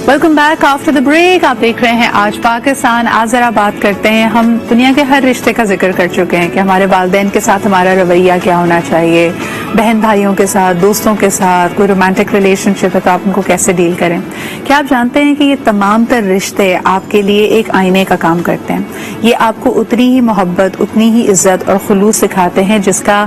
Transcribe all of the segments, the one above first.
Welcome back after the break. آپ دیکھ رہے ہیں آج پاکستان. آج ذرا بات کرتے ہیں. ہم دنیا کے ہر رشتے کا ذکر کر چکے ہیں کہ ہمارے والدین کے ساتھ ہمارا رویہ کیا ہونا چاہیے, بہن بھائیوں کے ساتھ, دوستوں کے ساتھ, کوئی رومانٹک ریلیشن شپ ہے تو آپ ان کو کیسے ڈیل کریں. کیا آپ جانتے ہیں کہ یہ تمام تر رشتے آپ کے لیے ایک آئینے کا کام کرتے ہیں. یہ آپ کو اتنی ہی محبت, اتنی ہی عزت اور خلوص سکھاتے ہیں جس کا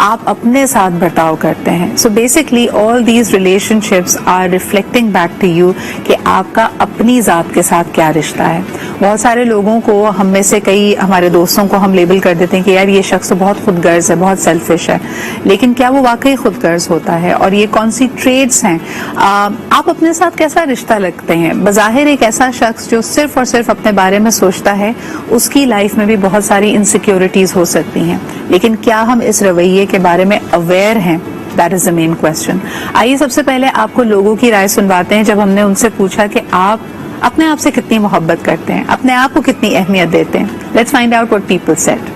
آپ اپنے ساتھ برتاؤ کرتے ہیں. So basically all these relationships are reflecting back to you کہ آپ کا اپنی ذات کے ساتھ کیا رشتہ ہے. بہت سارے لوگوں کو, ہم میں سے کئی ہمارے دوستوں کو ہم لیبل کر دیتے ہیں کہ یار یہ شخص تو بہت خود غرض ہے, بہت سیلفش ہے. لیکن کیا وہ واقعی خود غرض ہوتا ہے؟ اور یہ کون سی ٹریٹس ہیں؟ آپ اپنے ساتھ کیسا رشتہ رکھتے ہیں؟ بظاہر ایک ایسا شخص جو صرف اور صرف اپنے بارے میں سوچتا ہے, اس کی لائف میں بھی بہت ساری انسیکیورٹیز ہو سکتی ہیں. لیکن کیا ہم اس رویے کے بارے میں اویئر ہیں؟ That is the main question. آئیے سب سے پہلے آپ کو لوگوں کی رائے سنواتے ہیں. جب ہم نے ان سے پوچھا کہ آپ اپنے آپ سے کتنی محبت کرتے ہیں, اپنے آپ کو کتنی اہمیت دیتے ہیں. Let's find out what people said.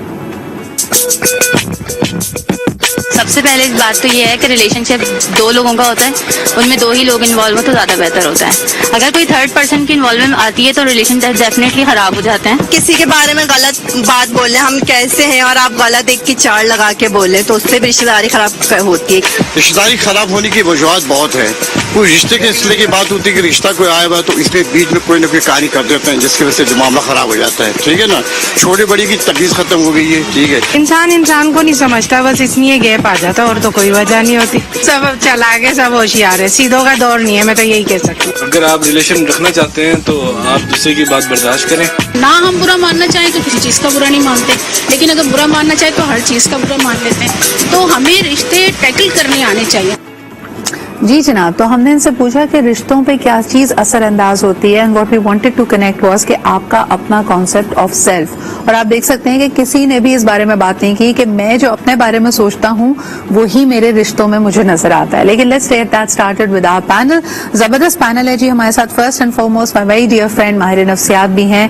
سب سے پہلے بات تو یہ ہے کہ ریلیشن شپ دو لوگوں کا ہوتا ہے, ان میں دو ہی لوگ انوالو ہو تو زیادہ بہتر ہوتا ہے. اگر کوئی تھرڈ پرسن کی انوالومنٹ آتی ہے تو ریلیشن شپ ڈیفینیٹلی خراب ہو جاتے ہیں. کسی کے بارے میں غلط بات بولیں, ہم کیسے ہیں, اور آپ غلط ایک کی چاڑ لگا کے بولیں تو اس سے بھی رشتے داری خراب ہوتی ہے. رشتے داری خراب ہونے کی وجوہات بہت ہیں. کوئی رشتے کے سلسلے کی بات ہوتی ہے کہ رشتہ کوئی آیا ہوا ہے تو اس میں بیچ میں کوئی نہ کوئی کہانی کر دیتے ہیں جس کی وجہ سے جو معاملہ خراب ہو جاتا ہے. ٹھیک ہے نا, چھوٹی بڑی کی تمیز ختم ہو گئی ہے. ٹھیک ہے, انسان کو نہیں سمجھتا, بس اس لیے گیپ آ جاتا اور تو کوئی وجہ نہیں ہوتی. سب چلا کے سب ہوشیار ہے, سیدھوں کا دور نہیں ہے, میں تو یہی کہہ سکتی ہوں. اگر آپ ریلیشن رکھنا چاہتے ہیں تو آپ دوسرے کی بات برداشت کریں. نہ ہم برا ماننا چاہیں تو کسی چیز کا برا نہیں مانتے, لیکن اگر برا ماننا چاہیں تو ہر چیز کا برا مان لیتے ہیں. تو ہمیں رشتے ٹیکل کرنے آنے چاہیے. جی جناب, تو ہم نے ان سے پوچھا کہ رشتوں پہ کیا چیز اثر انداز ہوتی ہے, and what we wanted to connect was کہ آپ کا اپنا کانسیپٹ آف سیلف. اور آپ دیکھ سکتے ہیں کہ کسی نے بھی اس بارے میں بات نہیں کی کہ میں جو اپنے بارے میں سوچتا ہوں وہی میرے رشتوں میں مجھے نظر آتا ہے. لیکن let's get that started with our panel. زبردست پینل ہے جی ہمارے ساتھ. First and foremost my very dear friend ماہر نفسیات بھی ہیں,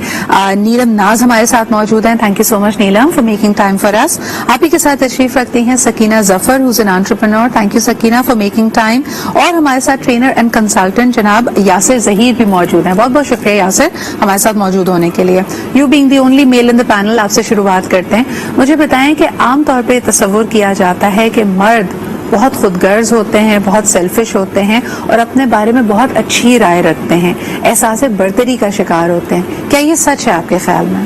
نیلم ناز ہمارے ساتھ موجود ہیں. Thank you so much Neelam for making time for us. آپ ہی کے ساتھ تشریف رکھتی ہیں Sakina Zafar who's an entrepreneur. Thank you Sakina for making time. اور ہمارے ساتھ ٹرینر اینڈ کنسلٹنٹ جناب یاسر ظہیر بھی موجود ہیں. بہت بہت شکریہ یاسر ہمارے ساتھ موجود ہونے کے لیے. You being the only male in the panel, آپ سے شروعات کرتے ہیں. مجھے بتائیں کہ عام طور پہ تصور کیا جاتا ہے کہ مرد بہت خود غرض ہوتے ہیں, بہت سیلفش ہوتے ہیں اور اپنے بارے میں بہت اچھی رائے رکھتے ہیں, احساس برتری کا شکار ہوتے ہیں. کیا یہ سچ ہے آپ کے خیال میں؟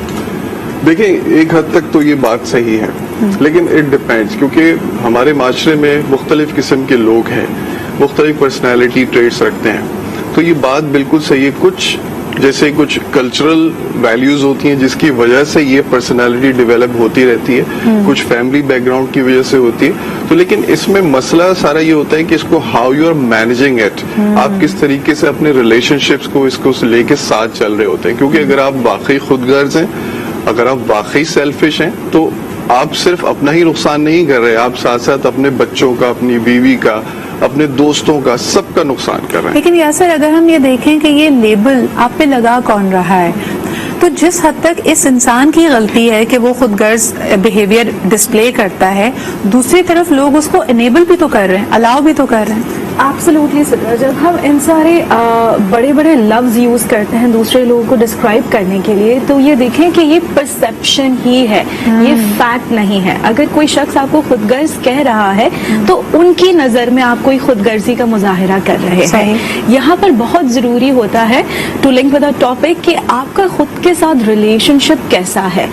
دیکھیں, ایک حد تک تو یہ بات صحیح ہے, لیکن اٹ ڈپینڈس, کیونکہ ہمارے معاشرے میں مختلف قسم کے لوگ ہیں, مختلف پرسنالٹی ٹریٹس رکھتے ہیں. تو یہ بات بالکل صحیح ہے. کچھ کلچرل ویلیوز ہوتی ہیں جس کی وجہ سے یہ پرسنالٹی ڈیولپ ہوتی رہتی ہے, کچھ فیملی بیک گراؤنڈ کی وجہ سے ہوتی ہے. تو لیکن اس میں مسئلہ سارا یہ ہوتا ہے کہ اس کو how you are managing it, آپ کس طریقے سے اپنے ریلیشن شپس کو اس کو لے کے ساتھ چل رہے ہوتے ہیں. کیونکہ اگر آپ واقعی خود غرض ہیں, اگر آپ واقعی سیلفش ہیں, تو آپ صرف اپنا ہی نقصان نہیں کر رہے, آپ ساتھ ساتھ اپنے بچوں کا, اپنی بیوی کا, اپنے دوستوں کا, سب کا نقصان کر رہے ہیں. لیکن یاسر اگر ہم یہ دیکھیں کہ یہ لیبل آپ پہ لگا کون رہا ہے, تو جس حد تک اس انسان کی غلطی ہے کہ وہ خود غرض بیہیویئر ڈسپلے کرتا ہے, دوسری طرف لوگ اس کو انیبل بھی تو کر رہے ہیں, الاؤ بھی تو کر رہے ہیں. ایبسلیوٹلی. جب ہم ان سارے بڑے بڑے لفظ یوز کرتے ہیں دوسرے لوگوں کو ڈسکرائب کرنے کے لیے, تو یہ دیکھیں کہ یہ پرسیپشن ہی ہے, یہ فیکٹ نہیں ہے. اگر کوئی شخص آپ کو خود غرض کہہ رہا ہے تو ان کی نظر میں آپ کوئی خود غرضی کا مظاہرہ کر رہے ہیں. یہاں پر بہت ضروری ہوتا ہے to link with a topic کہ آپ کا خود کے ساتھ ریلیشن شپ کیسا ہے,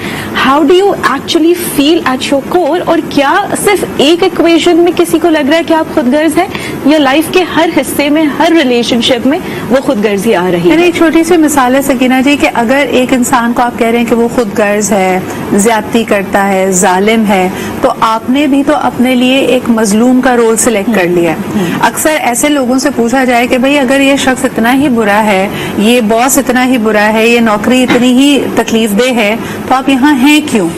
how do you actually feel at your core, اور کیا صرف ایک ایکویشن میں کسی کو لگ رہا ہے کہ آپ خود غرض ہیں, یا لائف کے ہر حصے میں, ہر ریلیشن شپ میں وہ خود غرضی آ رہی ہے. ایک چھوٹی سی مثال ہے سکینہ جی کہ اگر ایک انسان کو آپ کہہ رہے ہیں کہ وہ خود غرض ہے, زیادتی کرتا ہے, ظالم ہے, تو آپ نے بھی تو اپنے لیے ایک مظلوم کا رول سلیکٹ کر لیا. اکثر ایسے لوگوں سے پوچھا جائے کہ بھئی اگر یہ شخص اتنا ہی برا ہے, یہ باس اتنا ہی برا ہے, یہ نوکری اتنی ہی تکلیف دہ ہے, تو آپ یہاں ہیں کیوں؟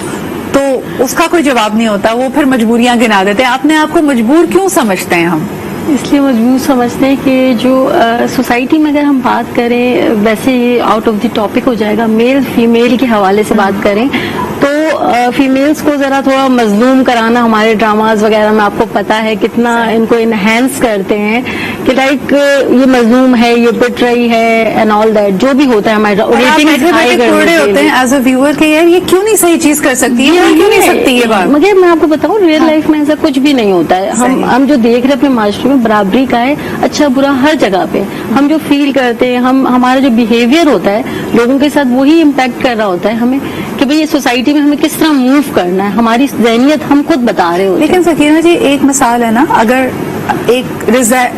تو اس کا کوئی جواب نہیں ہوتا, وہ پھر مجبوریاں گنا دیتے ہیں. اپنے آپ کو مجبور کیوں سمجھتے ہیں ہم؟ اس لیے مجبور سمجھتے ہیں کہ جو سوسائٹی میں اگر ہم بات کریں, ویسے یہ آؤٹ آف دی ٹاپک ہو جائے گا, میل فیمیل کے حوالے سے بات کریں تو फीमेल्स को जरा थोड़ा मजलूम कराना हमारे ड्रामाज वगैरह में आपको पता है कितना इनको इनहेंस करते हैं कि लाइक ये मजलूम है, ये पिट रही है एंड ऑल दैट, जो भी होता है हमारे रेटिंग हाई थोड़े होते हैं एज अ व्यूअर के यार ये क्यों नहीं सही चीज कर सकती है, ये क्यों नहीं सकती ये बात। मगर मैं आपको बताऊं रियल लाइफ में ऐसा कुछ भी नहीं होता है। हम जो देख रहे हैं अपने माशरे में बराबरी का है, अच्छा बुरा हर जगह पे हम जो फील करते हैं, हमारा जो बिहेवियर होता है लोगों के साथ वही इम्पैक्ट कर रहा होता है हमें कि भाई ये सोसाइटी में हमें किस तरह मूव करना है, हमारी जहनियत हम खुद बता रहे होते हैं। लेकिन सकीना जी एक मिसाल है ना, अगर एक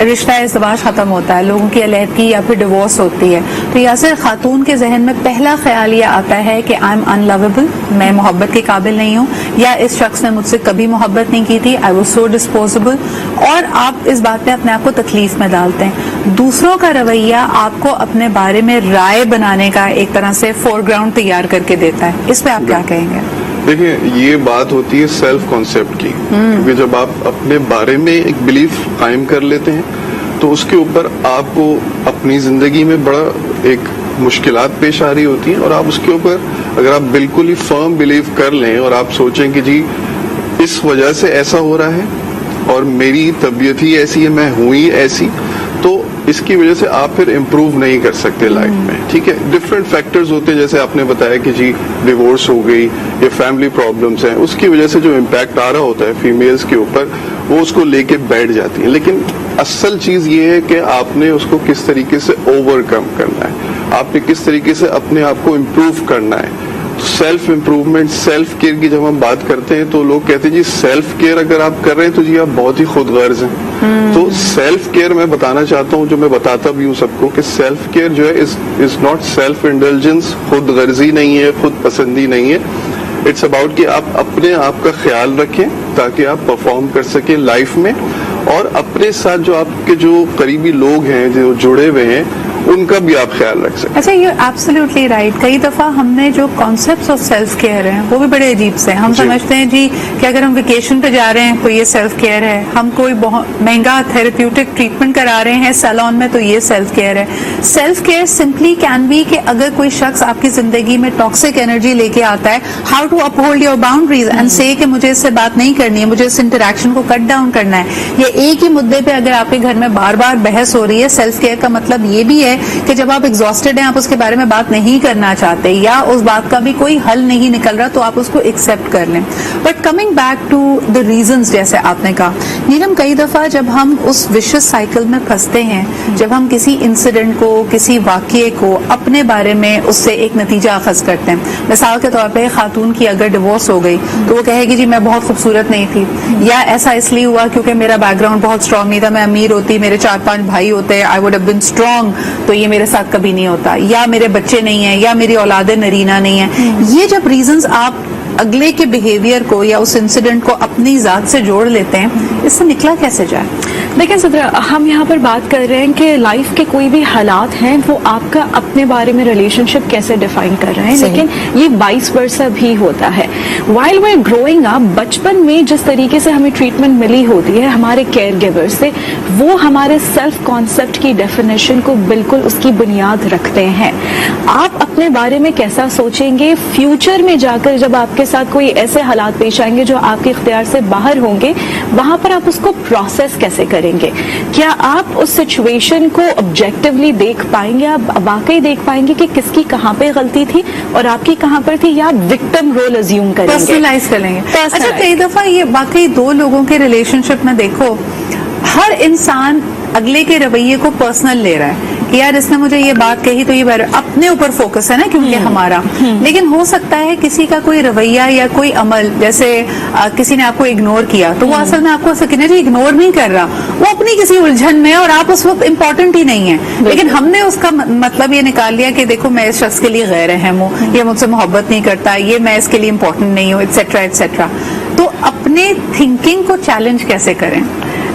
रिश्ता इज़्दिवाज खत्म होता है, लोगों की अलहदगी या फिर डिवोर्स होती है, तो यासिर खातून के जहन में पहला ख्याल ये आता है कि आई एम अनलवेबल, मैं मोहब्बत के काबिल नहीं हूँ, या इस शख्स ने मुझसे कभी मोहब्बत नहीं की थी, आई वाज सो डिस्पोजेबल, और आप इस बात पे अपने आप को तकलीफ में डालते हैं। दूसरों का रवैया आपको अपने बारे में राय बनाने का एक तरह से फोरग्राउंड तैयार करके देता है, इस पे आप क्या कहेंगे? देखिए ये बात होती है सेल्फ कॉन्सेप्ट की, क्योंकि जब आप अपने बारे में एक बिलीफ कायम कर लेते हैं तो उसके ऊपर आपको अपनी जिंदगी में बड़ा एक मुश्किलात पेश आ रही होती हैं, और आप उसके ऊपर अगर आप बिल्कुल ही फर्म बिलीव कर लें और आप सोचें कि जी इस वजह से ऐसा हो रहा है और मेरी तबीयत ही ऐसी है, मैं हूं ही ऐसी, तो इसकी वजह से आप फिर इम्प्रूव नहीं कर सकते लाइफ में। ठीक है, डिफरेंट फैक्टर्स होते हैं, जैसे आपने बताया कि जी डिवोर्स हो गई या फैमिली प्रॉब्लम्स हैं, उसकी वजह से जो इम्पैक्ट आ रहा होता है फीमेल्स के ऊपर वो उसको लेके बैठ जाती हैं। लेकिन असल चीज ये है कि आपने उसको किस तरीके से ओवरकम करना है, आपने किस तरीके से अपने आप को इम्प्रूव करना है। सेल्फ इम्प्रूवमेंट, सेल्फ केयर की जब हम बात करते हैं तो लोग कहते हैं जी सेल्फ केयर अगर आप कर रहे हैं तो जी आप बहुत ही खुदगर्ज हैं। तो सेल्फ केयर मैं बताना चाहता हूँ, जो मैं बताता भी हूँ सबको, कि सेल्फ केयर जो है इज नॉट सेल्फ इंडल्जेंस, खुदगर्जी नहीं है, खुद पसंदी नहीं है। इट्स अबाउट कि आप अपने आप का ख्याल रखें ताकि आप परफॉर्म कर सकें लाइफ में, और अपने साथ जो आपके जो करीबी लोग हैं जो जुड़े हुए हैं उनका भी आप ख्याल रख सकते हैं। अच्छा, यू एब्सोल्युटली राइट। कई दफा हमने जो कॉन्सेप्ट्स ऑफ सेल्फ केयर हैं वो भी बड़े अजीब से हैं। हम समझते हैं जी कि अगर हम वेकेशन पे जा रहे हैं तो ये सेल्फ केयर है, हम कोई बहुत महंगा थेरेप्यूटिक ट्रीटमेंट करा रहे हैं सैलून में तो ये सेल्फ केयर है। Self care simply can be कि अगर कोई शख्स आपकी जिंदगी में टॉक्सिक एनर्जी लेके आता है, how to uphold your boundaries and say कि मुझे इससे बात नहीं करनी है, मुझे इस इंटरेक्शन को कट डाउन करना है। ये एक ही मुद्दे पे अगर आपके घर में बार बार बहस हो रही है, सेल्फ केयर का मतलब ये भी है कि जब आप एग्जॉस्टेड हैं, आप उसके बारे में बात नहीं करना चाहते या उस बात का भी कोई हल नहीं निकल रहा, तो आप उसको एक्सेप्ट कर लें। But coming back to the reasons, जैसे आपने कहा नीलम, कई दफा जब हम उस विशियस साइकिल में फंसते हैं, जब हम किसी इंसिडेंट को, किसी वाकये को अपने बारे में उससे एक नतीजा अखज करते हैं। मिसाल के तौर पर खातून की अगर डिवोर्स हो गई तो वो कहेगी जी मैं बहुत खूबसूरत नहीं थी, या ऐसा इसलिए हुआ क्योंकि मेरा बैकग्राउंड बहुत स्ट्रांग नहीं था, मैं अमीर होती, मेरे 4-5 भाई होते, I would have been strong, तो ये मेरे साथ कभी नहीं होता, या मेरे बच्चे नहीं है, या मेरी औलादे नरीना नहीं है। ये जब रीजंस आप अगले के बिहेवियर को या उस इंसिडेंट को अपनी जात से जोड़ लेते हैं, इससे निकला कैसे जाए? देखिए सदरा, हम यहाँ पर बात कर रहे हैं कि लाइफ के कोई भी हालात हैं वो आपका अपने बारे में रिलेशनशिप कैसे डिफाइन कर रहे हैं, लेकिन ये वाइस वर्सा भी होता है। While we are growing up, बचपन में जिस तरीके से हमें ट्रीटमेंट मिली होती है हमारे केयर गिवर से, वो हमारे सेल्फ कॉन्सेप्ट की डेफिनेशन को बिल्कुल उसकी बुनियाद रखते हैं। आप अपने बारे में कैसा सोचेंगे, फ्यूचर में जाकर जब आपके साथ कोई ऐसे हालात पेश आएंगे जो आपके इख्तियार से बाहर होंगे, वहां पर आप उसको प्रोसेस कैसे करेंगे? क्या आप उस सिचुएशन को ऑब्जेक्टिवली देख पाएंगे, आप वाकई देख पाएंगे कि किसकी कहां पे गलती थी और आपकी कहां पर थी, या आप विक्टिम रोल अज्यूम करेंगे, पर्सनलाइज करेंगे? अच्छा, कई दफा ये वाकई दो लोगों के रिलेशनशिप में देखो, हर इंसान अगले के रवैये को पर्सनल ले रहा है कि यार इसने मुझे ये बात कही तो ये अपने ऊपर फोकस है ना, क्योंकि हमारा। लेकिन हो सकता है किसी का कोई रवैया या कोई अमल, जैसे किसी ने आपको इग्नोर किया तो वो असल में आपको सकीना जी इग्नोर नहीं कर रहा, वो अपनी किसी उलझन में, और आप उस वक्त इम्पोर्टेंट ही नहीं है, लेकिन हमने उसका मतलब ये निकाल लिया कि देखो मैं इस शख्स के लिए गैर अहम हूँ, ये मुझसे मोहब्बत नहीं करता, ये मैं इसके लिए इम्पोर्टेंट नहीं हूँ, एक्सेट्रा एक्सेट्रा। तो अपने थिंकिंग को चैलेंज कैसे करें?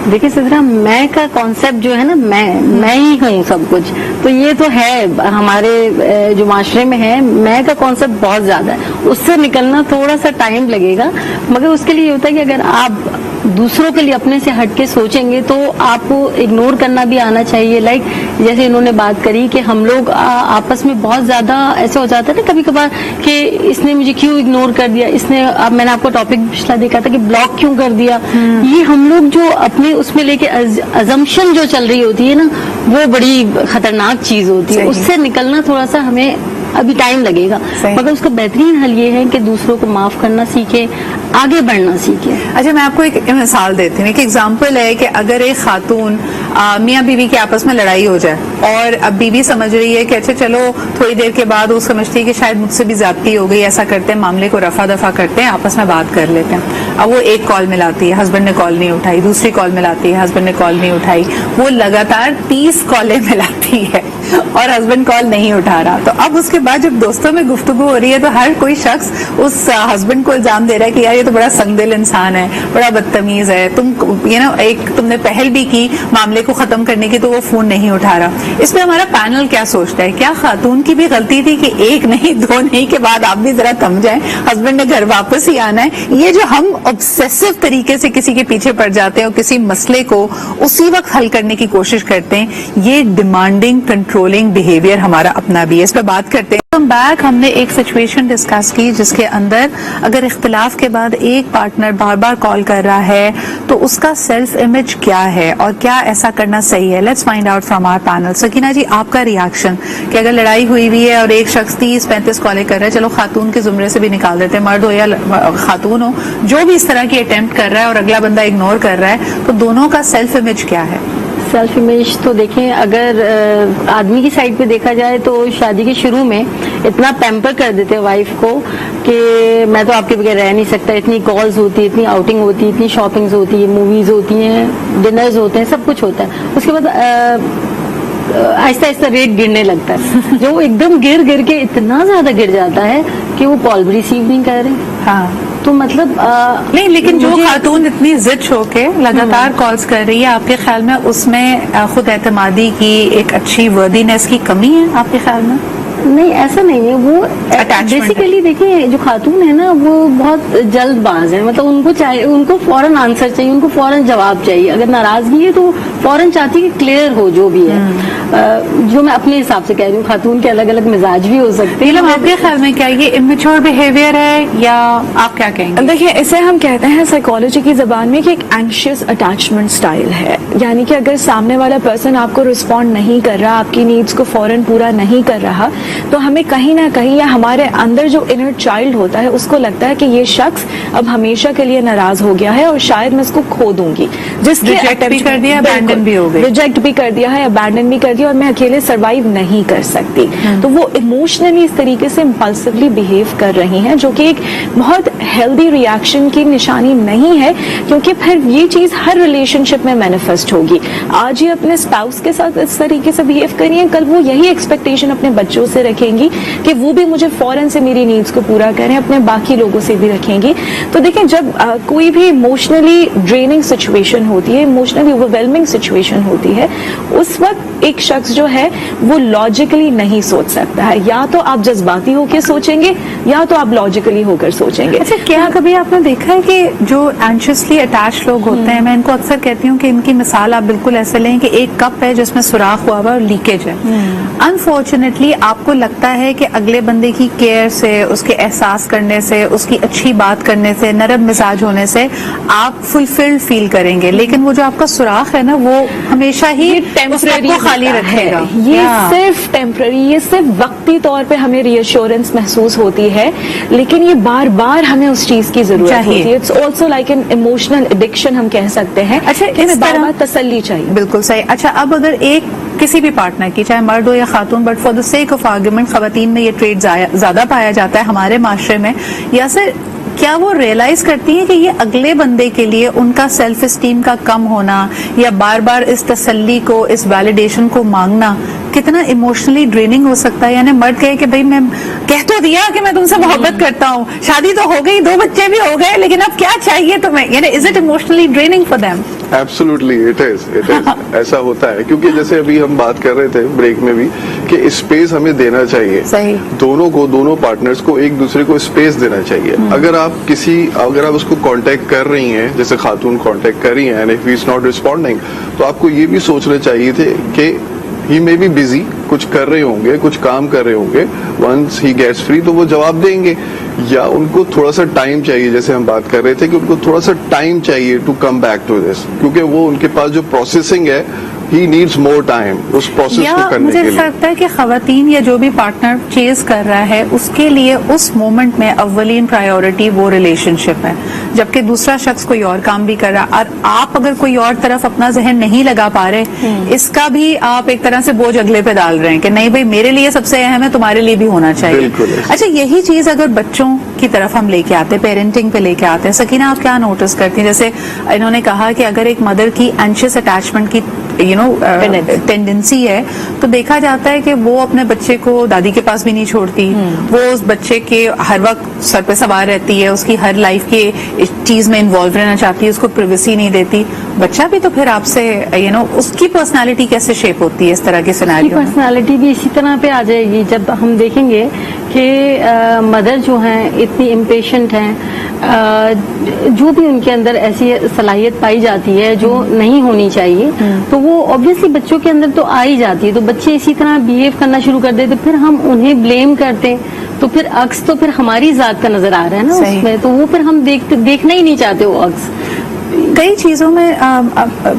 देखिए सिद्रा, मैं का कॉन्सेप्ट जो है ना, मैं ही हूँ सब कुछ, तो ये तो है हमारे जो माशरे में है, मैं का कॉन्सेप्ट बहुत ज्यादा है, उससे निकलना थोड़ा सा टाइम लगेगा, मगर उसके लिए ये होता है कि अगर आप दूसरों के लिए अपने से हट के सोचेंगे तो आपको इग्नोर करना भी आना चाहिए. लाइक जैसे इन्होंने बात करी कि हम लोग आपस में बहुत ज्यादा ऐसे हो जाता है ना कभी कभार कि इसने मुझे क्यों इग्नोर कर दिया, इसने, अब मैंने आपको टॉपिक पिछला देखा था कि ब्लॉक क्यों कर दिया. ये हम लोग जो अपने उसमें लेके अजम्पशन जो चल रही होती है ना, वो बड़ी खतरनाक चीज होती है. उससे निकलना थोड़ा सा हमें अभी टाइम लगेगा, मगर उसका बेहतरीन हल ये है कि दूसरों को माफ करना सीखे, आगे बढ़ना सीखे. अच्छा, मैं आपको एक मिसाल देती हूँ. एक एग्जाम्पल है कि अगर एक खातून मियाँ बीवी के आपस में लड़ाई हो जाए और अब बीवी समझ रही है कि अच्छा चलो थोड़ी देर के बाद वो समझती है कि शायद मुझसे भी ज्यादती हो गई, ऐसा करते हैं मामले को रफा दफा करते हैं, आपस में बात कर लेते हैं. अब वो एक कॉल मिलाती है, हस्बैंड ने कॉल नहीं उठाई, दूसरी कॉल मिलाती है, हस्बैंड ने कॉल नहीं उठाई, वो लगातार 30 कॉलें मिलाती है और हस्बैंड कॉल नहीं उठा रहा. तो अब उसके बाद जब दोस्तों में गुफ्तगू हो रही है तो हर कोई शख्स उस हस्बैंड को इल्जाम दे रहा है कि यार ये तो बड़ा संगदिल इंसान है, बड़ा बदतमीज है, तुम एक तुमने पहल भी की मामले को खत्म करने की तो वो फोन नहीं उठा रहा. इस पे हमारा पैनल क्या सोचता है? क्या खातून की भी गलती थी कि एक नहीं दो नहीं के बाद आप भी जरा थम जाएं, हस्बैंड ने घर वापस ही आना है? ये जो हम ऑब्सेसिव तरीके से किसी के पीछे पड़ जाते हैं और किसी मसले को उसी वक्त हल करने की कोशिश करते हैं, ये डिमांडिंग कंट्रोलिंग बिहेवियर हमारा अपना भी है. इस पे बात करते हैं. बैक हमने एक सिचुएशन डिस्कस की जिसके अंदर अगर इख्तिलाफ के बाद एक पार्टनर बार बार कॉल कर रहा है तो उसका सेल्फ इमेज क्या है और क्या ऐसा करना सही है. Let's find out from our panel. Sakina ji, आपका रिएक्शन कि अगर लड़ाई हुई हुई है और एक शख्स 30-35 कॉलें कर रहा है, चलो खातून के जुमरे से भी निकाल देते हैं, मर्द हो या खातून हो, जो भी इस तरह की अटेम्प्ट कर रहा है और अगला बंदा इग्नोर कर रहा है, तो दोनों का सेल्फ इमेज क्या है? सेल्फ इमेज तो देखें, अगर आदमी की साइड पे देखा जाए तो शादी के शुरू में इतना पैम्पर कर देते हैं वाइफ को कि मैं तो आपके बगैर रह नहीं सकता. इतनी कॉल्स होती है, इतनी आउटिंग होती है, इतनी शॉपिंग्स होती है, मूवीज होती हैं, डिनर्स होते हैं, सब कुछ होता है. उसके बाद आहिस्ता आहिस्ता रेट गिरने लगता है जो एकदम गिर के इतना ज्यादा गिर जाता है कि वो कॉल भी रिसीव नहीं कर रहे. हाँ, तो मतलब नहीं, लेकिन जो खातून इतनी जिद होके लगातार कॉल्स कर रही है, आपके ख्याल में उसमें खुद एतमादी की एक अच्छी वर्दीनेस की कमी है आपके ख्याल में? नहीं, ऐसा नहीं है. वो बेसिकली देखिए, जो खातून है ना वो बहुत जल्दबाज है. मतलब उनको चाहिए, उनको फौरन आंसर चाहिए, उनको फौरन जवाब चाहिए. अगर नाराजगी है तो फौरन चाहती है कि क्लियर हो जो भी है. जो मैं अपने हिसाब से कह रही हूँ, खातून के अलग अलग मिजाज भी हो सकते हैं. आपके ख्याल में क्या ये इमेच्योर बिहेवियर है या आप क्या कहेंगे? देखिए, इसे हम कहते हैं साइकोलॉजी की जबान में कि एक एंशियस अटैचमेंट स्टाइल है. यानी कि अगर सामने वाला पर्सन आपको रिस्पॉन्ड नहीं कर रहा, आपकी नीड्स को फौरन पूरा नहीं कर रहा, तो हमें कहीं ना कहीं या हमारे अंदर जो इनर चाइल्ड होता है उसको लगता है कि ये शख्स अब हमेशा के लिए नाराज हो गया है और शायद मैं इसको खो दूंगी. जिसके रिजेक्ट भी कर दिया, अबैंडन भी हो गई, रिजेक्ट भी कर दिया है, अबैंडन भी कर दिया और मैं अकेले सर्वाइव नहीं कर सकती. तो वो इमोशनली इस तरीके से इम्पल्सिवली बिहेव कर रही हैं, जो कि एक बहुत हेल्दी रिएक्शन की निशानी नहीं है, क्योंकि फिर ये चीज हर रिलेशनशिप में मैनिफेस्ट होगी. आज ये अपने स्पाउस के साथ इस तरीके से बिहेव करी है, कल वो यही एक्सपेक्टेशन अपने बच्चों से रखेंगी कि वो भी मुझे फौरन से मेरी नीड्स को पूरा करें, अपने बाकी लोगों से भी रखेंगी. तो देखें, जब कोई भी इमोशनली ड्रेनिंग सिचुएशन होती है, इमोशनली ओवरवेलमिंग सिचुएशन होती है, उस वक्त एक शख्स जो है वो लॉजिकली नहीं सोच सकता है. या तो आप जज्बाती होकर सोचेंगे या तो आप लॉजिकली होकर सोचेंगे. अच्छा, क्या कभी आपने देखा है कि जो एंशियसली अटैच लोग होते हैं, मैं इनको अक्सर कहती हूँ कि इनकी मिसाल आप बिल्कुल ऐसे लें कि एक कप है जिसमें सुराख हुआ हुआ और लीकेज है. अनफॉर्चुनेटली आपको लगता है कि अगले बंदे की केयर से, उसके एहसास करने से, उसकी अच्छी बात करने से, नरम मिजाज होने से आप फुलफिल्ड फील करेंगे, लेकिन वो जो आपका सुराख है ना वो हमेशा ही टेम्परेरी खाली रखेगा. ये सिर्फ टेम्पररी, ये सिर्फ वक्ती तौर पे हमें रियश्योरेंस महसूस होती है, लेकिन ये बार बार हमें उस चीज की जरूरत होती है. It's also like an emotional addiction हम कह सकते हैं. अच्छा, इस तरह तसल्ली चाहिए. बिल्कुल सही. अच्छा, अब अगर एक किसी भी पार्टनर की, चाहे मर्द हो या खातून, but for the sake of argument खवातीन में ये ट्रेड ज्यादा पाया जाता है हमारे माशरे में, या सर क्या वो रियलाइज करती हैं कि ये अगले बंदे के लिए उनका सेल्फ एस्टीम का कम होना या बार बार इस तसल्ली को, इस वैलिडेशन को मांगना कितना इमोशनली ड्रेनिंग हो सकता है. यानी मर्द कहे कि भाई मैं कह तो दिया कि मैं तुमसे मोहब्बत करता हूँ, शादी तो हो गई, 2 बच्चे भी हो गए, लेकिन अब क्या चाहिए तुम्हें. यानी is it emotionally draining for them? Absolutely it is ऐसा होता है, क्योंकि जैसे अभी हम बात कर रहे थे ब्रेक में भी कि स्पेस हमें देना चाहिए. सही. दोनों पार्टनर्स को एक दूसरे को स्पेस देना चाहिए. अगर आप उसको कांटेक्ट कर रही हैं, जैसे खातून कांटेक्ट कर रही हैं and if he is not responding, तो आपको ये भी सोचना चाहिए थे कि ही मे बी बिजी, कुछ कर रहे होंगे, कुछ काम कर रहे होंगे, वंस ही गेट्स फ्री तो वो जवाब देंगे. या उनको थोड़ा सा टाइम चाहिए, जैसे हम बात कर रहे थे कि उनको थोड़ा सा टाइम चाहिए to come back to this, क्योंकि वो उनके पास जो प्रोसेसिंग है, ही नीड्स मोर टाइम उस प्रोसेस को करने मुझे के लिए. लगता है कि खवातीन या जो भी पार्टनर चेज कर रहा है उसके लिए उस मोमेंट में अव्वलीन प्रायोरिटी वो रिलेशनशिप है, जबकि दूसरा शख्स कोई और काम भी कर रहा है. और आप अगर कोई और तरफ अपना जहन नहीं लगा पा रहे, इसका भी आप एक तरह से बोझ अगले पे डाल रहे हैं कि नहीं भाई मेरे लिए सबसे अहम है, तुम्हारे लिए भी होना चाहिए. बिल्कुल. अच्छा, यही चीज अगर बच्चों की तरफ हम लेके आते, पेरेंटिंग पे लेके आते हैं, सकीना आप क्या नोटिस करती हैं? जैसे इन्होंने कहा कि अगर एक मदर की एंशियस अटैचमेंट की टेंडेंसी है, तो देखा जाता है कि वो अपने बच्चे को दादी के पास भी नहीं छोड़ती, वो उस बच्चे के हर वक्त सर पे सवार रहती है, उसकी हर लाइफ की चीज में इन्वॉल्व रहना चाहती है, उसको प्रिवेसी नहीं देती. बच्चा भी तो फिर आपसे उसकी पर्सनालिटी कैसे शेप होती है इस तरह के सिनेरियो में? पर्सनालिटी भी इसी तरह पे आ जाएगी जब हम देखेंगे कि मदर जो हैं इतनी इम्पेशेंट हैं, जो भी उनके अंदर ऐसी सलाहियत पाई जाती है जो नहीं होनी चाहिए, तो वो ऑब्वियसली बच्चों के अंदर तो आ ही जाती है. तो बच्चे इसी तरह बिहेव करना शुरू कर देते, फिर हम उन्हें ब्लेम करते हैं, तो फिर अक्स तो फिर हमारी जात का नजर आ रहा है ना उसमें, तो वो फिर हम देखना ही नहीं चाहते वो अक्स. कई चीजों में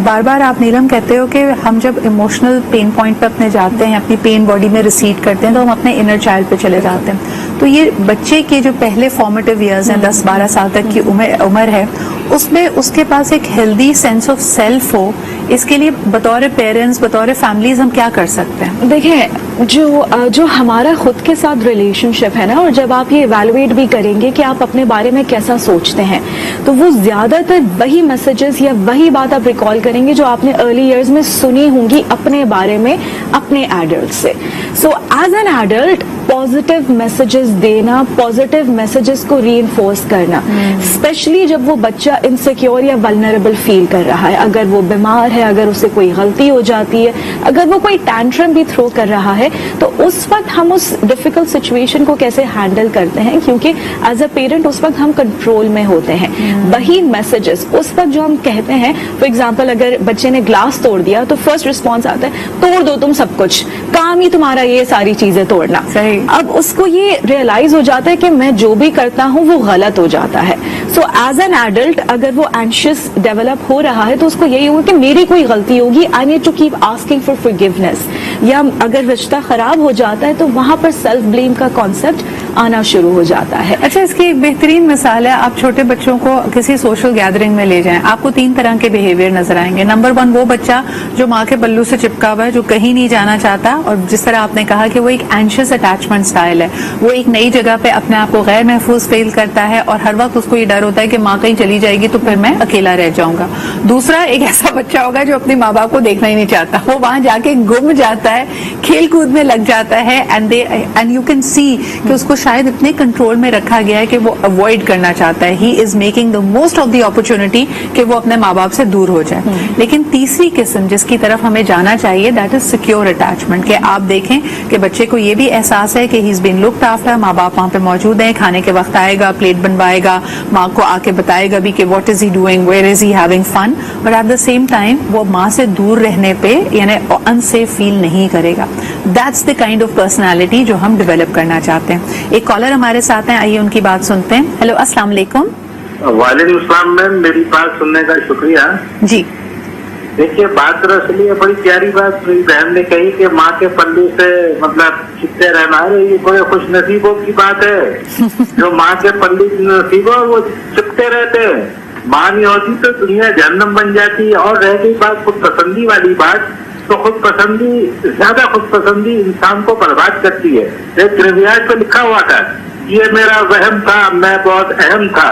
बार बार आप नीलम कहते हो कि हम जब इमोशनल पेन पॉइंट पे अपने जाते हैं, अपनी पेन बॉडी में रिसीड करते हैं, तो हम अपने इनर चाइल्ड पे चले जाते हैं. तो ये बच्चे के जो पहले फॉर्मेटिव ईयर्स हैं, 10-12 साल तक की उम्र है, उसमें उसके पास एक हेल्दी सेंस ऑफ सेल्फ हो, इसके लिए बतौर पेरेंट्स, बतौर फैमिलीज हम क्या कर सकते हैं? देखिए, जो हमारा खुद के साथ रिलेशनशिप है ना, और जब आप ये इवैल्यूएट भी करेंगे कि आप अपने बारे में कैसा सोचते हैं, तो वो ज्यादातर वही मैसेजेस या वही बात आप रिकॉल करेंगे जो आपने अर्ली इयर्स में सुनी होंगी अपने बारे में अपने एडल्ट से. So as an adult positive messages देना, पॉजिटिव मैसेजेस को रीइंफोर्स करना, स्पेशली जब वो बच्चा इनसिक्योर या वल्नरेबल फील कर रहा है, अगर वो बीमार है, अगर उससे कोई गलती हो जाती है, अगर वो कोई टैंट्रम भी थ्रो कर रहा है, तो उस वक्त हम उस डिफिकल्ट सिचुएशन को कैसे हैंडल करते हैं, क्योंकि एज अ पेरेंट उस वक्त हम कंट्रोल में होते हैं. वही मैसेजेस उस वक्त जो हम कहते हैं, फॉर एग्जाम्पल अगर बच्चे ने ग्लास तोड़ दिया तो फर्स्ट रिस्पॉन्स आता है तोड़ दो तुम सब कुछ, काम ही तुम्हारा ये सारी चीजें तोड़ना. अब उसको ये रियलाइज हो जाता है कि मैं जो भी करता हूँ वो गलत हो जाता है. सो एज एन एडल्ट अगर वो एंशियस डेवलप हो रहा है तो उसको यही होगा कि मेरी कोई गलती होगी, I need to keep asking for forgiveness. या अगर रिश्ता खराब हो जाता है तो वहां पर सेल्फ ब्लेम का कॉन्सेप्ट आना शुरू हो जाता है. अच्छा, इसकी एक बेहतरीन मिसाल है, आप छोटे बच्चों को किसी सोशल गैदरिंग में ले जाएं, आपको 3 तरह के बिहेवियर नजर आएंगे. नंबर 1 वो बच्चा जो माँ के पल्लू से चिपका हुआ है, जो कहीं नहीं जाना चाहता, और जिस तरह आपने कहा कि वो एक एंशियस अटैचमेंट स्टाइल है, वो एक नई जगह पे अपने आप को गैर महफूज फील करता है और हर वक्त उसको ये डर होता है कि माँ कहीं चली जाएगी तो फिर मैं अकेला रह जाऊंगा. दूसरा एक ऐसा बच्चा होगा जो अपने माँ बाप को देखना ही नहीं चाहता, वो वहां जाके गुम जाता है, खेल कूद में लग जाता है, एंड यू कैन सी कि उसको शायद इतने कंट्रोल में रखा गया है कि वो अवॉइड करना चाहता है. He is making the most of the opportunity कि वो अपने माँ बाप से दूर हो जाए. लेकिन तीसरी किस्म जिसकी तरफ हमें जाना चाहिए, दैट इज सिक्योर अटैचमेंट. कि आप देखें कि बच्चे को ये भी एहसास है कि he is been looked after, माँ बाप वहां पे मौजूद हैं, खाने के वक्त आएगा, प्लेट बनवाएगा, माँ को आके बताएगा भी कि what is he doing, where is he having fun, but at the same time वो माँ से दूर रहने पे यानी अनसेफ फील नहीं करेगा. That's the kind of personality जो हम डेवलप करना चाहते हैं. एक कॉलर हमारे साथ हैं, आइए उनकी बात सुनते हैं. हेलो, अस्सलाम वालेकुम. वालेकुम सलाम मैम, मेरी बात सुनने का शुक्रिया जी. देखिए, बात दरअसल ये बड़ी प्यारी बात मेरी बहन ने कही कि माँ के पल्लू से मतलब चिपके रहना है. ये बड़े खुश नसीबों की बात है जो माँ के पल्लू नसीबों वो चिपके रहते हैं. माँ नहीं होती तो दुनिया जहन्नम बन जाती. और रह गई बात खुद पसंदी वाली बात, तो खुद पसंदी, ज्यादा खुद पसंदी इंसान को बर्बाद करती है. एक रिवायत पे लिखा हुआ था, ये मेरा वहम था, मैं बहुत अहम था.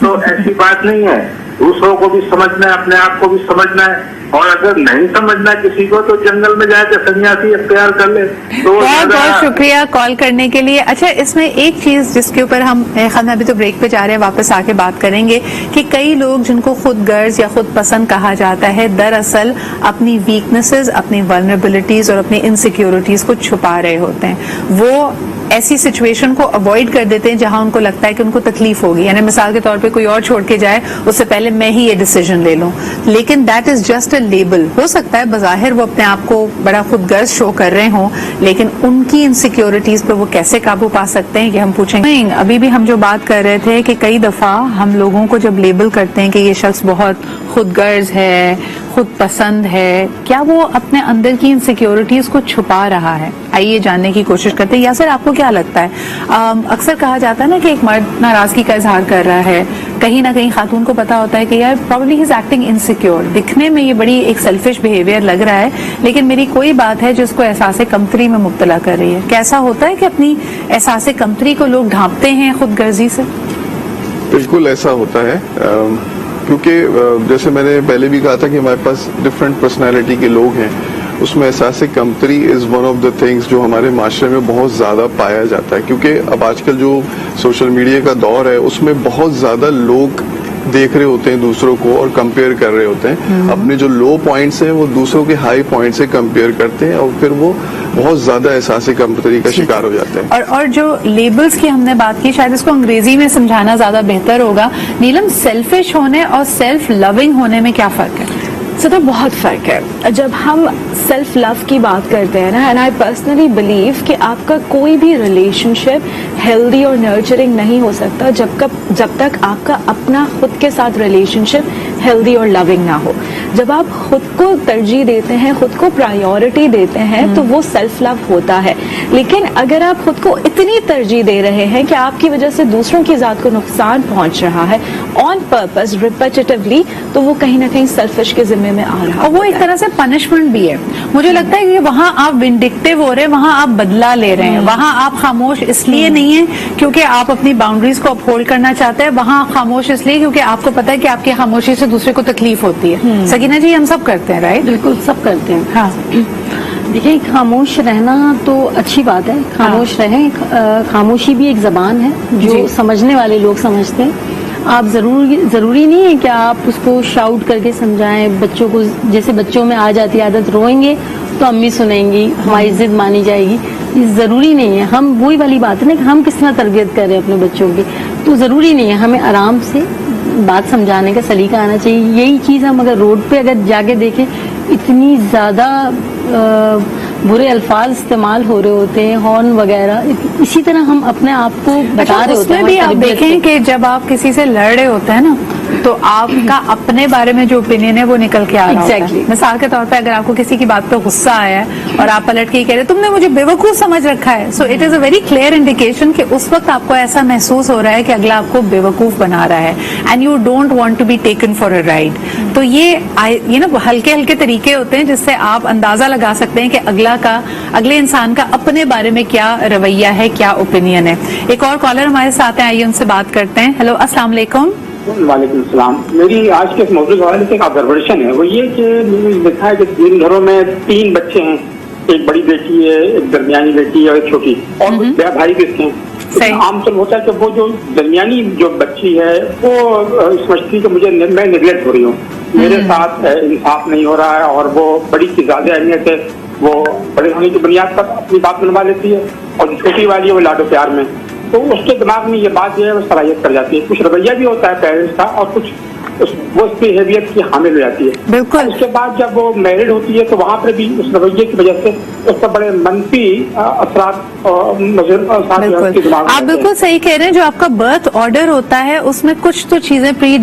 तो ऐसी बात नहीं है. दूसरों को भी समझना है, अपने आप को भी समझना है, और अगर नहीं समझना किसी को तो जंगल में जाके सन्यासी अख्तियार कर ले। तो बहुत बहुत शुक्रिया कॉल करने के लिए। अच्छा, इसमें एक चीज जिसके ऊपर हम अभी तो ब्रेक पे जा रहे हैं, वापस आके बात करेंगे कि कई लोग जिनको खुद गर्ज या खुद पसंद कहा जाता है, दरअसल अपनी वीकनेसेस, अपनी वल्नरेबिलिटीज और अपनी इनसिक्योरिटीज को छुपा रहे होते हैं। वो ऐसी सिचुएशन को अवॉइड कर देते हैं जहां उनको लगता है कि उनको तकलीफ होगी, यानी मिसाल के तौर पे कोई और छोड़ के जाए उससे पहले मैं ही ये डिसीजन ले लूं, लेकिन that is just a label. हो सकता है बज़ाहिर वो अपने आप को बड़ा खुदगर्ज शो कर रहे हों, लेकिन उनकी इनसिक्योरिटीज पे वो कैसे काबू पा सकते हैं, ये हम पूछेंगे। अभी भी हम जो बात कर रहे थे कि कई दफा हम लोगों को जब लेबल करते हैं कि ये शख्स बहुत खुदगर्ज है, खुद पसंद है, क्या वो अपने अंदर की इनसिक्योरिटीज को छुपा रहा है? आइए जानने की कोशिश करते हैं। यासर, आपको क्या लगता है? अक्सर कहा जाता है ना कि एक मर्द नाराजगी का इजहार कर रहा है, कहीं ना कहीं खातून को पता होता है कि यार probably he is acting insecure, दिखने में ये बड़ी एक सेल्फिश बिहेवियर लग रहा है, लेकिन मेरी कोई बात है जो उसको एहसास कमतरी में मुब्तला कर रही है। कैसा होता है कि अपनी एहसास कमतरी को लोग ढांपते हैं खुदगर्जी से? बिल्कुल ऐसा होता है, क्योंकि जैसे मैंने पहले भी कहा था कि हमारे पास डिफरेंट पर्सनालिटी के लोग हैं, उसमें एहसास कमतरी is one of the things जो हमारे माशरे में बहुत ज़्यादा पाया जाता है। क्योंकि अब आजकल जो सोशल मीडिया का दौर है उसमें बहुत ज़्यादा लोग देख रहे होते हैं दूसरों को और कंपेयर कर रहे होते हैं, अपने जो लो पॉइंट्स हैं वो दूसरों के हाई पॉइंट से कंपेयर करते हैं और फिर वो बहुत ज्यादा एहसास कमतरी का शिकार हो जाते हैं। और जो लेबल्स की हमने बात की, शायद इसको अंग्रेजी में समझाना ज्यादा बेहतर होगा। नीलम, सेल्फिश होने और सेल्फ लविंग होने में क्या फर्क है? तो बहुत फर्क है। जब हम सेल्फ लव की बात करते हैं ना, एंड आई पर्सनली बिलीव कि आपका कोई भी रिलेशनशिप हेल्दी और नर्चरिंग नहीं हो सकता जब तक आपका अपना खुद के साथ रिलेशनशिप हेल्दी और लविंग ना हो। जब आप खुद को तरजीह देते हैं, खुद को प्रायोरिटी देते हैं, तो वो सेल्फ लव होता है। लेकिन अगर आप खुद को इतनी तरजीह दे रहे हैं कि आपकी वजह से दूसरों की जात को नुकसान पहुंच रहा है ऑन पर्पस रिपीटेटिवली, तो वो कहीं ना कहीं सेल्फिश के जिम्मे में आ रहा है। और वो एक तरह से पनिशमेंट भी है। मुझे लगता है कि वहां आप विंडिक्टिव हो रहे हैं, वहां आप बदला ले रहे हैं, वहां आप खामोश इसलिए नहीं है क्योंकि आप अपनी बाउंड्रीज को अपहोल्ड करना चाहते हैं, वहां आप खामोश इसलिए क्योंकि आपको पता है कि आपकी खामोशी से दूसरे को तकलीफ होती है। सकीना जी, हम सब करते हैं, राइट? बिल्कुल, सब करते हैं। हाँ, देखिए, खामोश रहना तो अच्छी बात है, खामोश रहें। खामोशी भी एक जबान है जो समझने वाले लोग समझते हैं। आप जरूरी नहीं है कि आप उसको शाउट करके समझाएं। बच्चों को, जैसे बच्चों में आ जाती आदत, रोएंगे तो अम्मी सुनेंगी, हमारी जिद मानी जाएगी, ये जरूरी नहीं है। हम वही वाली बात है ना कि हम किस तरह तरबियत कर रहे हैं अपने बच्चों की, तो जरूरी नहीं है। हमें आराम से बात समझाने का सलीका आना चाहिए। यही चीज हम अगर रोड पे अगर जाके देखें, इतनी ज्यादा बुरे अल्फाज इस्तेमाल हो रहे होते हैं, हॉर्न वगैरह, इसी तरह हम अपने आप को बता रहे होते हैं। उसमें भी आप देखें कि जब आप किसी से लड़ रहे होते हैं ना, तो आपका अपने बारे में जो ओपिनियन है वो निकल के आ रहा होता है। मिसाल के तौर पे अगर आपको किसी की बात पे गुस्सा आया है और आप पलट के कह रहे तुमने मुझे बेवकूफ समझ रखा है, so it is a very clear indication कि उस वक्त आपको ऐसा महसूस हो रहा है कि अगला आपको बेवकूफ बना रहा है, and you don't want to be taken for a ride. तो ये ना हल्के हल्के तरीके होते हैं जिससे आप अंदाजा लगा सकते हैं कि अगले इंसान का अपने बारे में क्या रवैया है, क्या ओपिनियन है। एक और कॉलर हमारे साथ हैं, आइए उनसे बात करते हैं। हेलो, अस्सलाम वालेकुम। वालेकुम सलाम। मेरी आज के इस मौजूद के हवाले से एक ऑब्जर्वेशन है, वो ये कि मैंने देखा है कि 3 घरों में 3 बच्चे हैं, एक बड़ी बेटी है, एक दरमियानी बेटी है और एक छोटी, और भाई भी हैं। आमतौर होता है कि वो जो दरमियानी जो बच्ची है वो समझती है कि मैं निगलेक्ट हो रही हूँ, मेरे साथ इंसाफ नहीं हो रहा है, और वो बड़ी की ज्यादा अहमियत है, वो बड़े होने की बुनियाद पर अपनी बात मनवा लेती है, और जो छोटी वाली है वो लाडो प्यार में, तो उसके दिमाग में ये बात जो है वो सलाहियत कर जाती है। कुछ रवैया भी होता है पेरेंट्स का, और कुछ वो उसकी हैवियत की हामिल हो जाती है। बिल्कुल। उसके बाद जब वो मैरिड होती है तो वहाँ पर भी उस रवैये की वजह से उस पर बड़े मनफी असरात आप बिल्कुल सही कह रहे हैं। जो आपका बर्थ ऑर्डर होता है उसमें कुछ तो चीजें प्री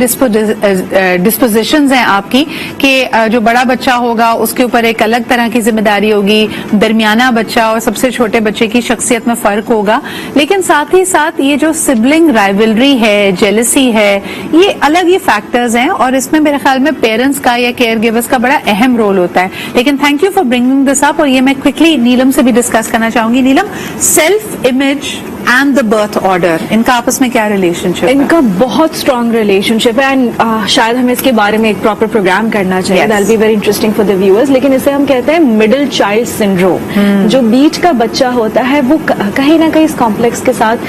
डिस्पोजिशंस हैं आपकी, कि जो बड़ा बच्चा होगा उसके ऊपर एक अलग तरह की जिम्मेदारी होगी, दरमियाना बच्चा और सबसे छोटे बच्चे की शख्सियत में फर्क होगा। लेकिन साथ ही साथ ये जो सिबलिंग राइवलरी है, जेलसी है, ये अलग ही फैक्टर فیکٹرز ہیں اور اس میں میرے خیال میں پیرنٹس کا یا کیئر گیورس کا بڑا اہم رول ہوتا ہے. لیکن تھینک یو فار برنگنگ دس اپ, اور یہ میں کوئکلی نیلم سے بھی ڈسکس کرنا چاہوں گی. Neelam, self image and the birth order, ان کا آپس میں کیا ریلیشن شپ ہے؟ ان کا بہت اسٹرانگ ریلیشن شپ ہے, اینڈ شاید ہمیں اس کے بارے میں ایک پراپر پروگرام کرنا چاہیے. That will be very interesting for the viewers. لیکن اسے ہم کہتے ہیں مڈل چائلڈ سنڈروم. جو بیچ کا بچہ ہوتا ہے وہ کہیں نہ کہیں اس کمپلیکس کے ساتھ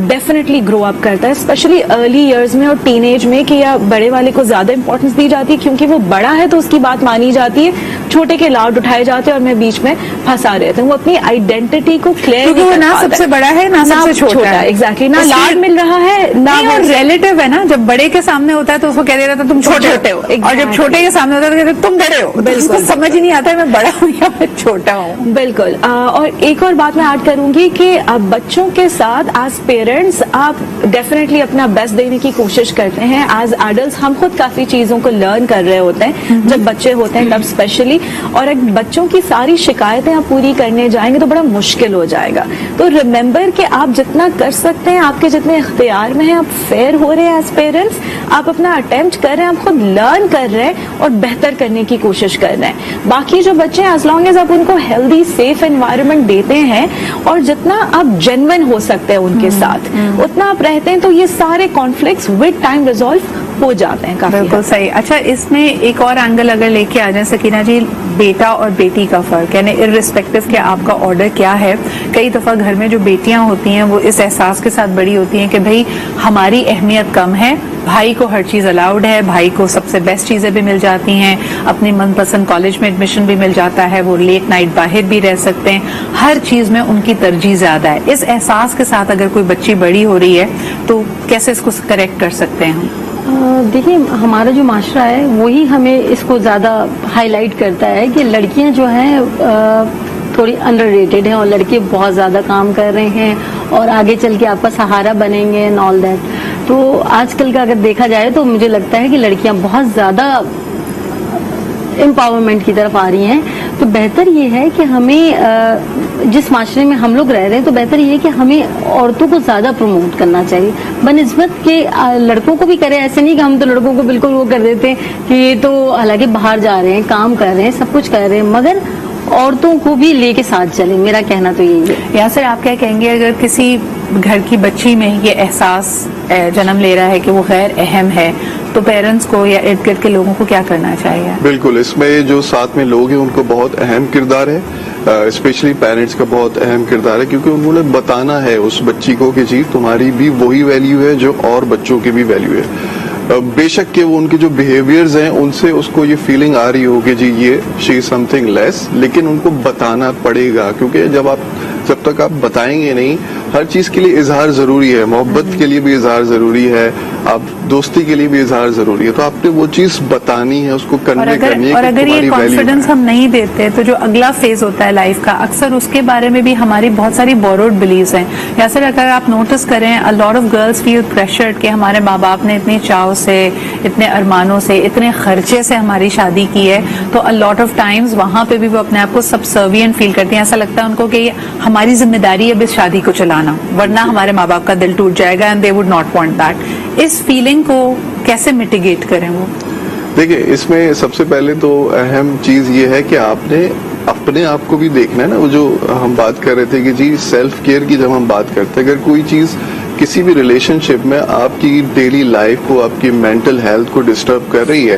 ڈیفینیٹلی گرو اپ کرتا ہے, اسپیشلی ارلی ایئرز میں اور ٹین ایج میں, کہ یا بڑے والے کو زیادہ امپورٹنس دی جاتی ہے کیونکہ وہ بڑا ہے تو اس کی بات مانی جاتی ہے, چھوٹے کے لاڈ اٹھائے جاتے ہیں اور میں بیچ میں پھنسا رہتا ہوں. وہ اپنی آئیڈینٹی کو کلیئر کیونکہ وہ نہ سب سے بڑا ہے نہ سب سے چھوٹا ہے. ایگزیکٹلی, نہ لاڈ مل رہا ہے نہ, اور ریلیٹو ہے نا, جب بڑے کے سامنے ہوتا ہے تو اس کو کہہ دیتا تھا تم چھوٹے ہو, اور جب چھوٹے کے سامنے ہوتا ہے تو کہتے تم بڑے ہو. بالکل سمجھ ہی نہیں آتا ہے میں بڑا ہوں یا میں چھوٹا ہوں. بالکل. اور ایک اور بات میں ایڈ کروں گی کہ بچوں کے ساتھ ایز پیرنٹس آپ ڈیفینیٹلی اپنا بیسٹ دینے کی کوشش کرتے ہیں. ایز ایڈلٹس ہم خود کافی چیزوں کو لرن کر رہے ہوتے ہیں جب بچے ہوتے ہیں تب اسپیشلی, اور اگر بچوں کی ساری شکایتیں آپ پوری کرنے جائیں گے تو بڑا مشکل ہو جائے گا. تو ریمبر کہ آپ جتنا کر سکتے ہیں, آپ کے جتنے اختیار میں ہیں, آپ فیئر ہو رہے ہیں ایز پیرنٹس, آپ اپنا اٹیمپٹ کر رہے ہیں, آپ خود لرن کر رہے ہیں اور بہتر کرنے کی کوشش کر رہے ہیں. باقی جو بچے ہیں ایز لانگ ایز آپ ان کو ہیلدی سیف انوائرمنٹ دیتے ہیں اور جتنا آپ جینوئن ہو سکتے ہیں ان کے ساتھ اتنا آپ رہتے ہیں, تو یہ سارے کانفلکٹس ود ٹائم ریزالو ہو جاتے ہیں. بالکل صحیح. اچھا, اس میں ایک اور اینگل اگر لے کے آ جائیں سکینہ جی, بیٹا اور بیٹی کا فرق, یعنی ارسپیکٹو کہ آپ کا آرڈر کیا ہے. کئی دفعہ گھر میں جو بیٹیاں ہوتی ہیں وہ اس احساس کے ساتھ بڑی ہوتی ہیں کہ بھائی ہماری اہمیت کم ہے, بھائی کو ہر چیز الاؤڈ ہے, بھائی کو سب سے بیسٹ چیزیں بھی مل جاتی ہیں, اپنی من پسند کالج میں ایڈمیشن بھی مل جاتا ہے, وہ لیٹ نائٹ باہر بھی رہ سکتے ہیں, ہر چیز میں ان کی ترجیح زیادہ ہے. اس احساس کے ساتھ اگر کوئی بچی بڑی ہو رہی ہے تو کیسے اس کو کریکٹ کر سکتے ہیں ہم؟ دیکھیے, ہمارا جو معاشرہ ہے وہی ہمیں اس کو زیادہ ہائی لائٹ کرتا ہے کہ لڑکیاں جو ہیں تھوڑی انڈر ریٹڈ ہیں اور لڑکے بہت زیادہ کام کر رہے ہیں اور آگے چل کے آپ کا سہارا بنیں گے اینڈ آل دیٹ. تو آج کل کا اگر دیکھا جائے تو مجھے لگتا ہے کہ لڑکیاں بہت زیادہ امپاورمنٹ کی طرف آ رہی ہیں. تو بہتر یہ ہے کہ ہمیں جس معاشرے میں ہم لوگ رہ رہے ہیں تو بہتر یہ ہے کہ ہمیں عورتوں کو زیادہ پروموٹ کرنا چاہیے بنسبت کہ لڑکوں کو بھی کرے. ایسے نہیں کہ ہم تو لڑکوں کو بالکل وہ کر دیتے ہیں کہ یہ تو حالانکہ باہر جا رہے ہیں, کام کر رہے ہیں, سب کچھ کر رہے ہیں, مگر عورتوں کو بھی لے کے ساتھ چلیں. میرا کہنا تو یہی ہے. یاسر, آپ کیا کہیں گے اگر کسی گھر کی بچی میں یہ احساس جنم لے رہا ہے کہ وہ غیر اہم ہے تو پیرنٹس کو یا ارد گرد کے لوگوں کو کیا کرنا چاہیے؟ بالکل, اس میں جو ساتھ میں لوگ ہیں ان کو بہت اہم کردار ہے, اسپیشلی پیرنٹس کا بہت اہم کردار ہے, کیونکہ انہوں نے بتانا ہے اس بچی کو کہ جی تمہاری بھی وہی ویلیو ہے جو اور بچوں کی بھی ویلیو ہے. بے شک کہ وہ ان کے جو بیہیویئرز ہیں ان سے اس کو یہ فیلنگ آ رہی ہوگی جی یہ شی سم تھنگ لیس, لیکن ان کو بتانا پڑے گا, کیونکہ جب تک آپ بتائیں گے نہیں, ہر چیز کے لیے اظہار ضروری ہے, محبت کے لیے بھی اظہار ضروری ہے, آپ دوستی کے لیے بھی اظہار ضروری ہے, تو آپ نے وہ چیز بتانی ہے, اس کو کنوے کرنی ہے. اور اگر یہ کانفیڈنس ہم نہیں دیتے تو جو اگلا فیز ہوتا ہے لائف کا, اکثر اس کے بارے میں بھی ہماری بہت ساری بوروڈ بلیفز ہیں. یا سر اگر آپ نوٹس کریں, a lot of girls feel pressured کہ ہمارے ماں باپ نے اتنی چاؤ سے, اتنے ارمانوں سے, اتنے خرچے سے ہماری شادی کی ہے, تو a lot of times وہاں پہ بھی وہ اپنے آپ کو سبسروینٹ فیل کرتی ہیں. ایسا لگتا ہے ان کو کہ یہ ہماری ذمہ داری ہے اس شادی کو چلانا, ورنہ ہمارے ماں باپ کا دل ٹوٹ جائے گا and they would not want that. اس فیلنگ کو کیسے میٹیگیٹ کریں؟ وہ دیکھیں, اس میں سب سے پہلے تو اہم چیز یہ ہے کہ آپ نے اپنے آپ کو بھی دیکھنا ہے نا. وہ جو ہم بات کر رہے تھے کہ جی سیلف کیئر کی جب ہم بات کرتے ہیں, اگر کوئی چیز کسی بھی ریلیشن شپ میں آپ کی ڈیلی لائف کو, آپ کی مینٹل ہیلتھ کو ڈسٹرب کر رہی ہے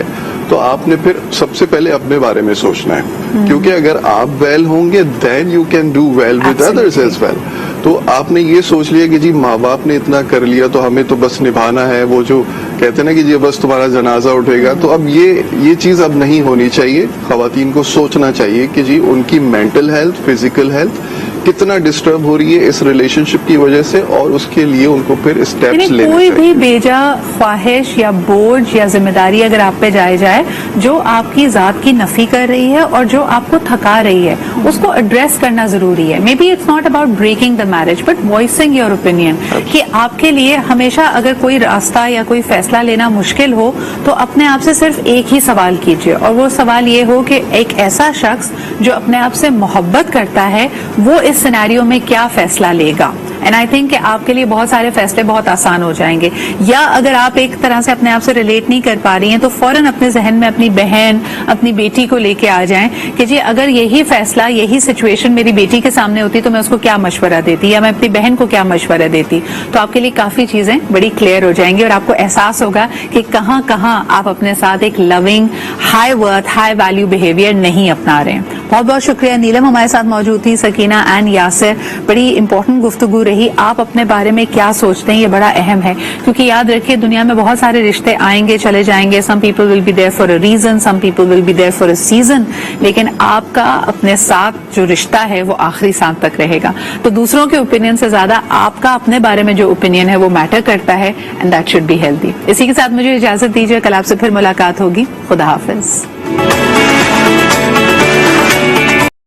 تو آپ نے پھر سب سے پہلے اپنے بارے میں سوچنا ہے, کیونکہ اگر آپ ویل ہوں گے then you can do well with others as well. تو آپ نے یہ سوچ لیا کہ جی ماں باپ نے اتنا کر لیا تو ہمیں تو بس نبھانا ہے, وہ جو کہتے ہیں نا کہ جی بس تمہارا جنازہ اٹھے گا, تو اب یہ چیز اب نہیں ہونی چاہیے. خواتین کو سوچنا چاہیے کہ جی ان کی مینٹل ہیلتھ, فزیکل ہیلتھ کتنا ڈسٹرب ہو رہی ہے اس ریلیشن شپ کی وجہ سے, اور اس کے لیے ان کو پھر اسٹیپس لینے کوئی چاہیے. بھی بیجا خواہش یا بوجھ یا ذمہ داری اگر آپ پہ جائے جو آپ کی ذات کی نفی کر رہی ہے اور جو آپ کو تھکا رہی ہے, اس کو ایڈریس کرنا ضروری ہے. Maybe it's not about breaking the marriage but voicing your opinion, کہ آپ کے لیے ہمیشہ اگر کوئی راستہ یا کوئی فیصلہ لینا مشکل ہو تو اپنے آپ سے صرف ایک ہی سوال کیجیے, اور وہ سوال یہ ہو کہ ایک ایسا شخص جو اپنے آپ سے محبت کرتا ہے وہ اس سینیریو میں کیا فیصلہ لے گا. एंड आई थिंक कि आपके लिए बहुत सारे फैसले बहुत आसान हो जाएंगे. या अगर आप एक तरह से अपने आप से रिलेट नहीं कर पा रही हैं तो फौरन अपने जहन में अपनी बहन, अपनी बेटी को लेके आ जाएं कि जी अगर यही फैसला, यही सिचुएशन मेरी बेटी के सामने होती तो मैं उसको क्या मशवरा देती या मैं अपनी बहन को क्या मशवरा देती. तो आपके लिए काफी चीजें बड़ी क्लियर हो जाएंगी और आपको एहसास होगा कि कहां कहां आप अपने साथ एक loving, high worth, high value behaviour नहीं अपना रहे हैं. बहुत बहुत शुक्रिया. नीलम हमारे साथ मौजूद थी, सकीना एंड यासिर. बड़ी इंपॉर्टेंट गुफ्तगू रही. आप अपने बारे में क्या सोचते हैं ये बड़ा अहम है, क्योंकि याद रखिए दुनिया में बहुत सारे रिश्ते आएंगे चले जाएंगे. Some people will be there for a reason, some people will be there for a season, लेकिन आपका अपने साथ जो रिश्ता है वो आखिरी सांस तक रहेगा. तो दूसरों के ओपिनियन से ज्यादा आपका अपने बारे में जो ओपिनियन है वो मैटर करता है and that should be healthy. इसी के साथ मुझे इजाजत दीजिए. कल आपसे फिर मुलाकात होगी. खुदा हाफिज.